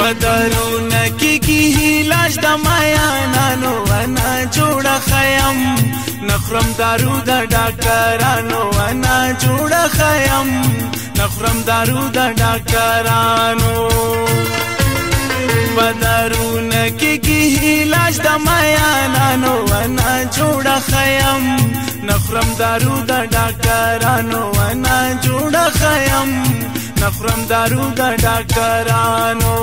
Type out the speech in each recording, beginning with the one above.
پدرونه کیږي هیلاج د مایانانو انا جوړه خیم نخرم دارو د ډاکټرانو انا جوړه خیم نخرم دارو د ډاکټرانو پدرونه کیږي هیلاج د مایانانو انا جوړه خیم نخرم دارو د ډاکټرانو انا جوړه خیم نخرم دارو د ډاکټرانو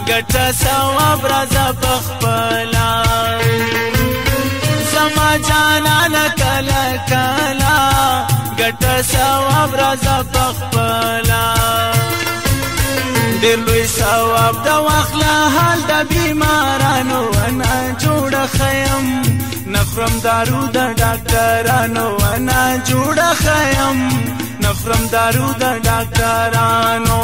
گٹا ثواب رضا بخپلا زما جانا نکلا کلا گٹا ثواب رضا بخپلا ډېر لوی ثواب د واخله حال د بیمارانو انا جوړه خیم نخرم دارو د ډاکټرانو انا جوړه خیم نخرم دارو د ډاکټرانو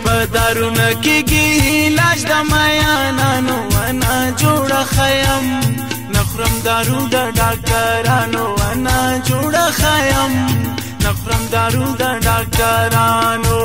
پدرونه کیږي هیلاج د مایانانو انا جوړه خیم نخرم دارو د ډاکټرانو انا جوړه خیم نخرم دارو د ډاکټرانو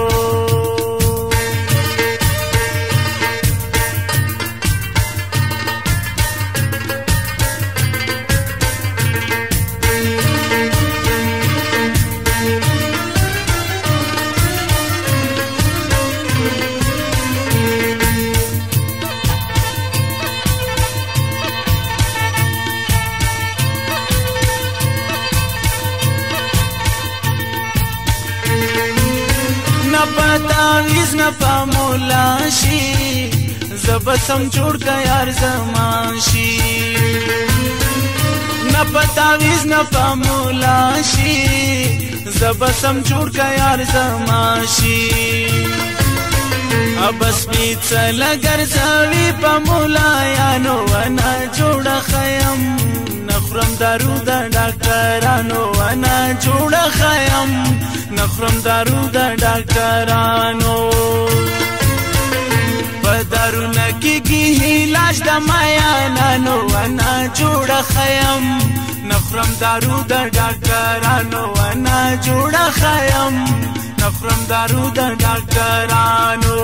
پتاویز نه پامولا شي زبسم جوړ کا یار زمان شي نه پتاویز نه پامولا شي زبسم جوړ کا یار زمان شي ابس می چل ګرځوي پامولا یانو انا جوړه خیم نخرم دارو د ډاکټرانو انا جوړه خیم نخرم دارو د ډاکټرانو پدرونه کیږي هیلاج د مایانانو انا جوړه خیم نخرم دارو د ډاکټرانو انا جوړه خیم نخرم دارو د ډاکټرانو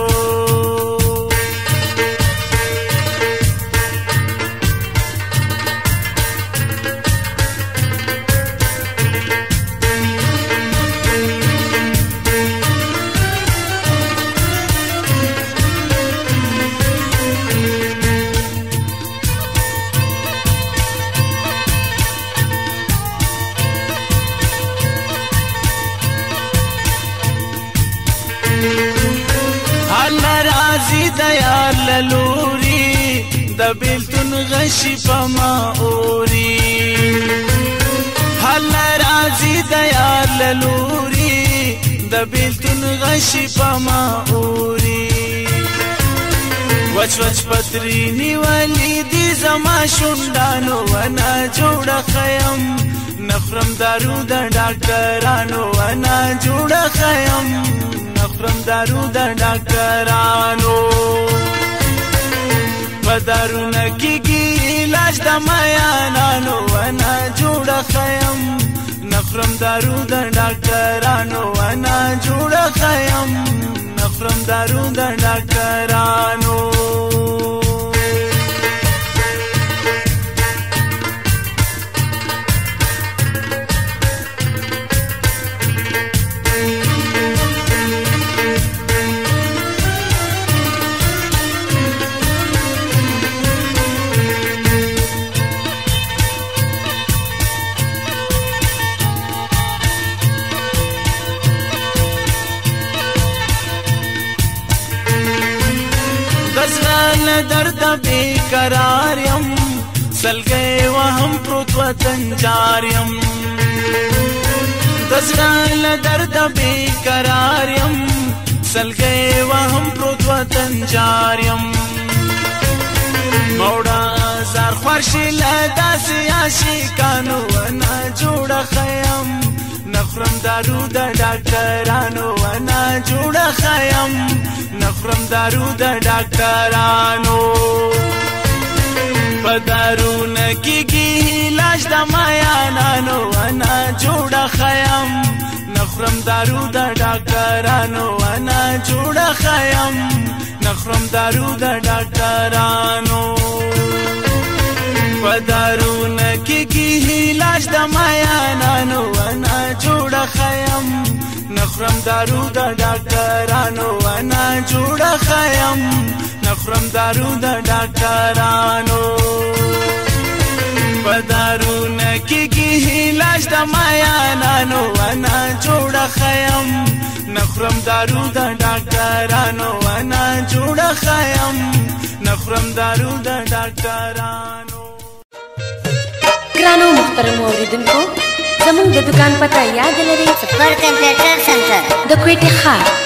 دیا للوری د بیلتون غشی پما اوری حل رازی دیا للوری د بیلتون غشی پما اوری وچ وچ پترینی ولی دی زما شوندانو انا جوړه خیم نخرم دارو د ډاکټرانو انا جوړه خیم نخرم دارو د ډاکټرانو پدرونه کیږي علاج د مایانانو انا جوړه خیم نخرم دارو د ډاکټرانو انا جوړه خیم نخرم دارو د ډاکټرانو درد بیقرار یم سلګي وهم پروت وطن جار یم دزړه له درده بېقرار یم سلګی وهم پروت وطن جار یم موړه زار خوار شي له داسې عاشقانو ونه جوړه ښه یم نه خورم دارو د ډاکټرانو ونه جوړه ښه یم نه خورم دارو د ډاکټرانو په دارونه کېږي علاج د مایانانو ونه جوړه ښه یم نه خورم دارو د ډاکټرانو ونه جوړه ښه یم نه خورم دارو د ډاکټرانو په دارونه کېږي علاج د مایانانو ونه جوړه ښه یم نه خورم دارو د ډاکټرانو ونه جوړه ښه یم نه خورم دارو د ډاکټرانو په دارونه کېږي علاج د مایانانو ونه جوړه ښه یم نه خورم دارو د ډاکټرانو ونه جوړه ښه یم نه خورم دارو د ډاکټرانو ګرانو محترمو اوریدونکو زموږ د دکان پته یاد لرئ؟ سپر کمپیوټر سنټر د کوټې ښار